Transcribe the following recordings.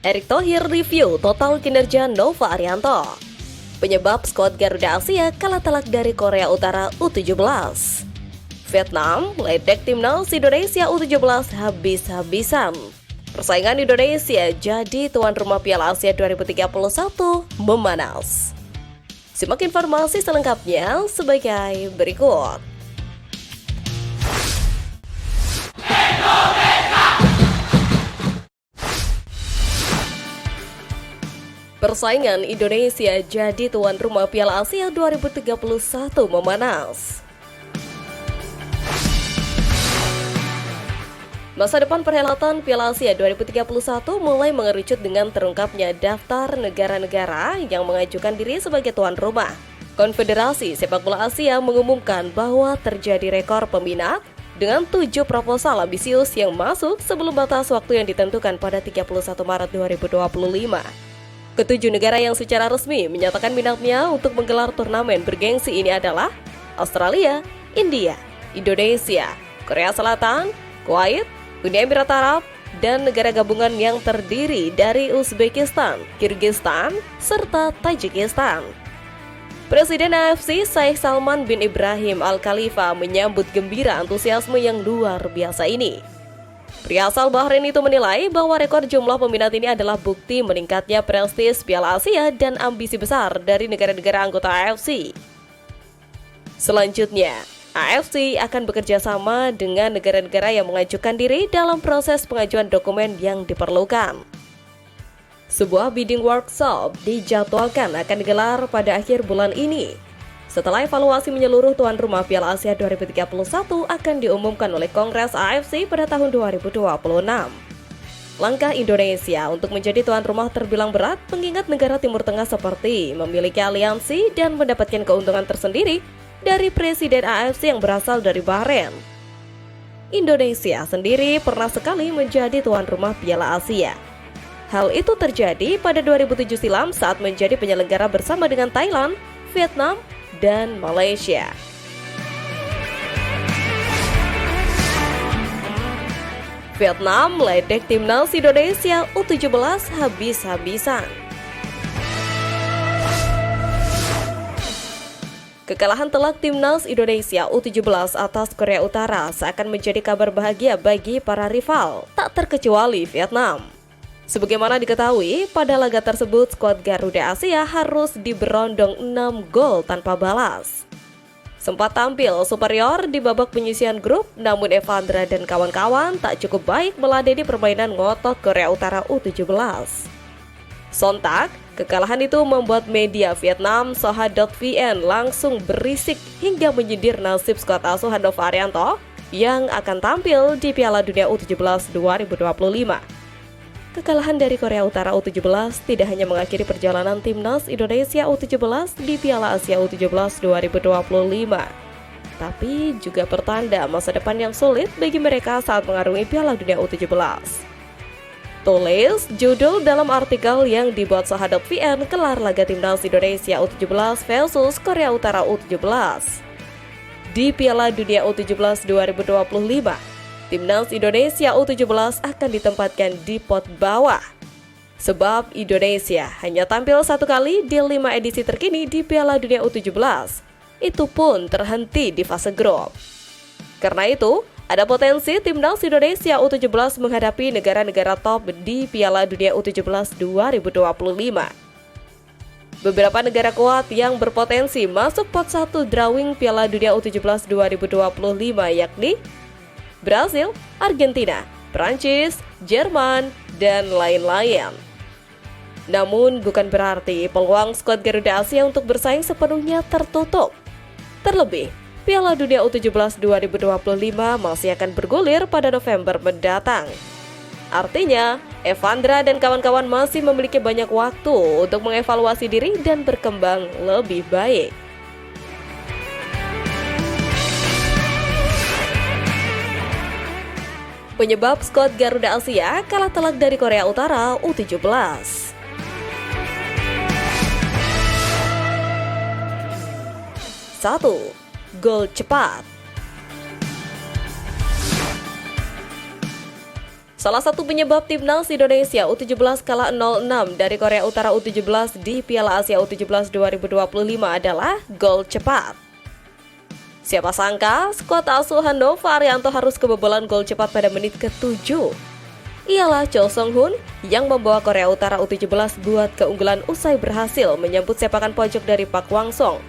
Erick Thohir review total kinerja Nova Arianto. Penyebab skuad Garuda Asia kalah telak dari Korea Utara U17. Vietnam ledek timnas Indonesia U17 habis-habisan. Persaingan Indonesia jadi tuan rumah Piala Asia 2031 memanas. Simak informasi selengkapnya sebagai berikut. Persaingan Indonesia jadi tuan rumah Piala Asia 2031 memanas. Masa depan perhelatan Piala Asia 2031 mulai mengerucut dengan terungkapnya daftar negara-negara yang mengajukan diri sebagai tuan rumah. Konfederasi Sepak Bola Asia mengumumkan bahwa terjadi rekor peminat dengan 7 proposal ambisius yang masuk sebelum batas waktu yang ditentukan pada 31 Maret 2025. Ketujuh negara yang secara resmi menyatakan minatnya untuk menggelar turnamen bergengsi ini adalah Australia, India, Indonesia, Korea Selatan, Kuwait, Uni Emirat Arab, dan negara gabungan yang terdiri dari Uzbekistan, Kyrgyzstan, serta Tajikistan. Presiden AFC Sheikh Salman bin Ibrahim Al Khalifa menyambut gembira antusiasme yang luar biasa ini. Pria asal Bahrain itu menilai bahwa rekor jumlah peminat ini adalah bukti meningkatnya prestis Piala Asia dan ambisi besar dari negara-negara anggota AFC. Selanjutnya, AFC akan bekerja sama dengan negara-negara yang mengajukan diri dalam proses pengajuan dokumen yang diperlukan. Sebuah bidding workshop dijadwalkan akan digelar pada akhir bulan ini. Setelah evaluasi menyeluruh tuan rumah Piala Asia 2031 akan diumumkan oleh Kongres AFC pada tahun 2026. Langkah Indonesia untuk menjadi tuan rumah terbilang berat mengingat negara Timur Tengah seperti memiliki aliansi dan mendapatkan keuntungan tersendiri dari Presiden AFC yang berasal dari Bahrain. Indonesia sendiri pernah sekali menjadi tuan rumah Piala Asia. Hal itu terjadi pada 2007 silam saat menjadi penyelenggara bersama dengan Thailand, Vietnam, dan Malaysia. Vietnam ledek timnas Indonesia U17 habis-habisan. Kekalahan telak timnas Indonesia U17 atas Korea Utara seakan menjadi kabar bahagia bagi para rival, tak terkecuali Vietnam. Sebagaimana diketahui, pada laga tersebut skuad Garuda Asia harus diberondong 6 gol tanpa balas. Sempat tampil superior di babak penyisihan grup, namun Evandra dan kawan-kawan tak cukup baik meladeni permainan ngotot Korea Utara U17. Sontak, kekalahan itu membuat media Vietnam Soha.vn langsung berisik hingga menyindir nasib skuad asuhan Nova Arianto yang akan tampil di Piala Dunia U17 2025. Kekalahan dari Korea Utara U17 tidak hanya mengakhiri perjalanan timnas Indonesia U17 di Piala Asia U17 2025, tapi juga pertanda masa depan yang sulit bagi mereka saat mengarungi Piala Dunia U17. Tulis judul dalam artikel yang dibuat Soha.vn kelar laga timnas Indonesia U17 versus Korea Utara U17. Di Piala Dunia U17 2025, timnas Indonesia U17 akan ditempatkan di pot bawah. Sebab Indonesia hanya tampil satu kali di 5 edisi terkini di Piala Dunia U17. Itu pun terhenti di fase grup. Karena itu, ada potensi timnas Indonesia U17 menghadapi negara-negara top di Piala Dunia U17 2025. Beberapa negara kuat yang berpotensi masuk pot 1 drawing Piala Dunia U17 2025 yakni Brasil, Argentina, Prancis, Jerman, dan lain-lain. Namun bukan berarti peluang skuad Garuda Asia untuk bersaing sepenuhnya tertutup. Terlebih, Piala Dunia U17 2025 masih akan bergulir pada November mendatang. Artinya, Evandra dan kawan-kawan masih memiliki banyak waktu untuk mengevaluasi diri dan berkembang lebih baik. Penyebab skuad Garuda Asia kalah telak dari Korea Utara U17. 1. Gol cepat. Salah satu penyebab timnas Indonesia U17 kalah 0-6 dari Korea Utara U17 di Piala Asia U17 2025 adalah gol cepat. Siapa sangka skuad asuhan Nova Arianto harus kebobolan gol cepat pada menit ke-7. Ialah Cho Sung-hoon yang membawa Korea Utara U17 buat keunggulan usai berhasil menyambut sepakan pojok dari Park Hwang-sung.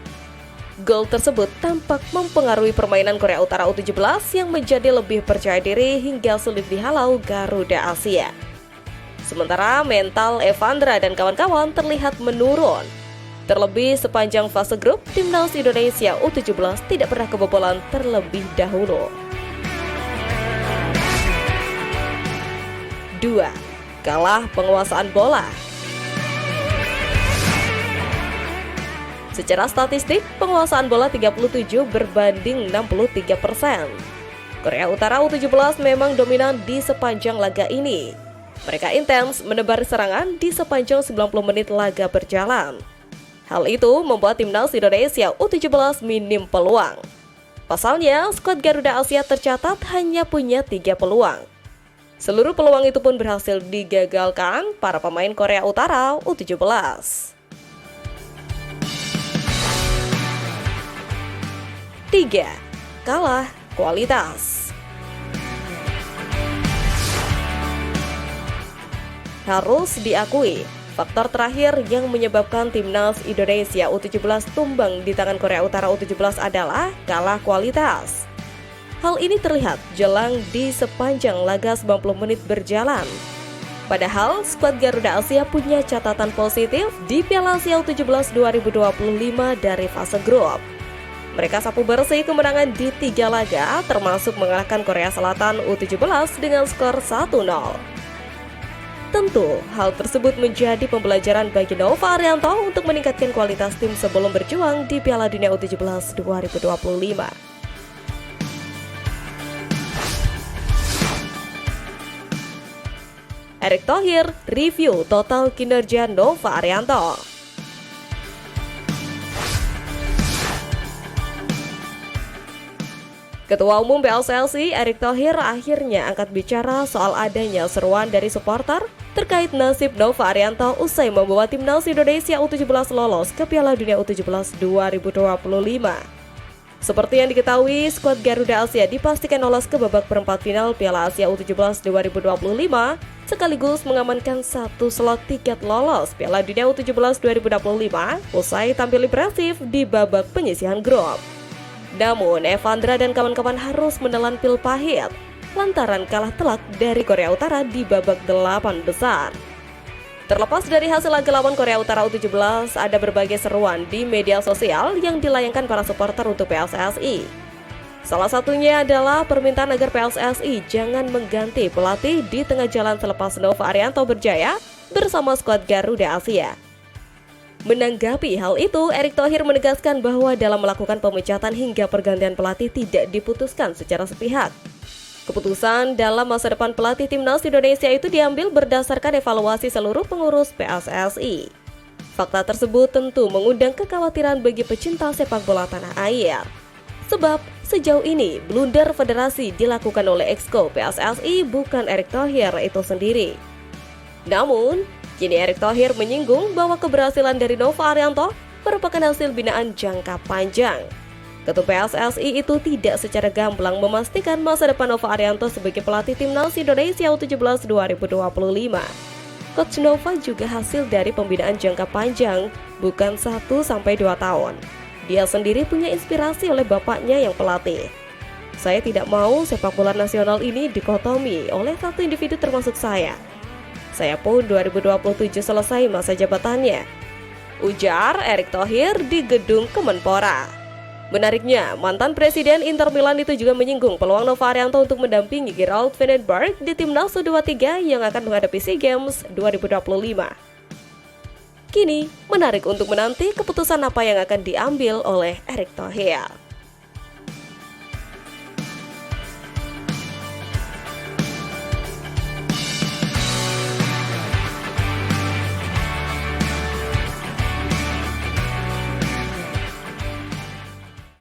Gol tersebut tampak mempengaruhi permainan Korea Utara U17 yang menjadi lebih percaya diri hingga sulit dihalau Garuda Asia. Sementara mental Evandra dan kawan-kawan terlihat menurun. Terlebih sepanjang fase grup, timnas Indonesia U17 tidak pernah kebobolan terlebih dahulu. 2. Kalah penguasaan bola. Secara statistik, penguasaan bola 37 berbanding 63%. Korea Utara U17 memang dominan di sepanjang laga ini. Mereka intens menebar serangan di sepanjang 90 menit laga berjalan. Hal itu membuat timnas Indonesia U17 minim peluang. Pasalnya, skuad Garuda Asia tercatat hanya punya 3 peluang. Seluruh peluang itu pun berhasil digagalkan para pemain Korea Utara U17. 3. Kalah kualitas. Harus diakui, faktor terakhir yang menyebabkan timnas Indonesia U17 tumbang di tangan Korea Utara U17 adalah kalah kualitas. Hal ini terlihat jelang di sepanjang laga 90 menit berjalan. Padahal, skuad Garuda Asia punya catatan positif di Piala Asia U17 2025 dari fase grup. Mereka sapu bersih kemenangan di 3 laga, termasuk mengalahkan Korea Selatan U17 dengan skor 1-0. Tentu, hal tersebut menjadi pembelajaran bagi Nova Arianto untuk meningkatkan kualitas tim sebelum berjuang di Piala Dunia U17 2025. Erick Thohir review total kinerja Nova Arianto. Ketua Umum PSSI Erick Thohir akhirnya angkat bicara soal adanya seruan dari supporter terkait nasib Nova Arianto usai membawa timnas Indonesia U17 lolos ke Piala Dunia U17 2025. Seperti yang diketahui, skuad Garuda Asia dipastikan lolos ke babak perempat final Piala Asia U17 2025 sekaligus mengamankan 1 slot tiket lolos Piala Dunia U17 2025 usai tampil impresif di babak penyisihan grup. Namun, Evandra dan kawan-kawan harus menelan pil pahit lantaran kalah telak dari Korea Utara di babak 8 besar. Terlepas dari hasil laga lawan Korea Utara U17, ada berbagai seruan di media sosial yang dilayangkan para supporter untuk PSSI. Salah satunya adalah permintaan agar PSSI jangan mengganti pelatih di tengah jalan selepas Nova Arianto berjaya bersama skuad Garuda Asia. Menanggapi hal itu, Erick Thohir menegaskan bahwa dalam melakukan pemecatan hingga pergantian pelatih tidak diputuskan secara sepihak. Keputusan dalam masa depan pelatih timnas Indonesia itu diambil berdasarkan evaluasi seluruh pengurus PSSI. Fakta tersebut tentu mengundang kekhawatiran bagi pecinta sepak bola tanah air. Sebab sejauh ini blunder federasi dilakukan oleh Exco PSSI bukan Erick Thohir itu sendiri. Namun, kini Erick Thohir menyinggung bahwa keberhasilan dari Nova Arianto merupakan hasil binaan jangka panjang. Ketua PSSI itu tidak secara gamblang memastikan masa depan Nova Arianto sebagai pelatih timnas Indonesia U17 2025. Coach Nova juga hasil dari pembinaan jangka panjang, bukan 1-2 tahun. Dia sendiri punya inspirasi oleh bapaknya yang pelatih. Saya tidak mau sepak bola nasional ini dikotomi oleh satu individu termasuk saya. Saya pun 2027 selesai masa jabatannya, ujar Erick Thohir di gedung Kemenpora. Menariknya, mantan Presiden Inter Milan itu juga menyinggung peluang Nova Arianto untuk mendampingi Gerald Vandenberg di timnas U23 yang akan menghadapi SEA Games 2025. Kini, menarik untuk menanti keputusan apa yang akan diambil oleh Erick Thohir.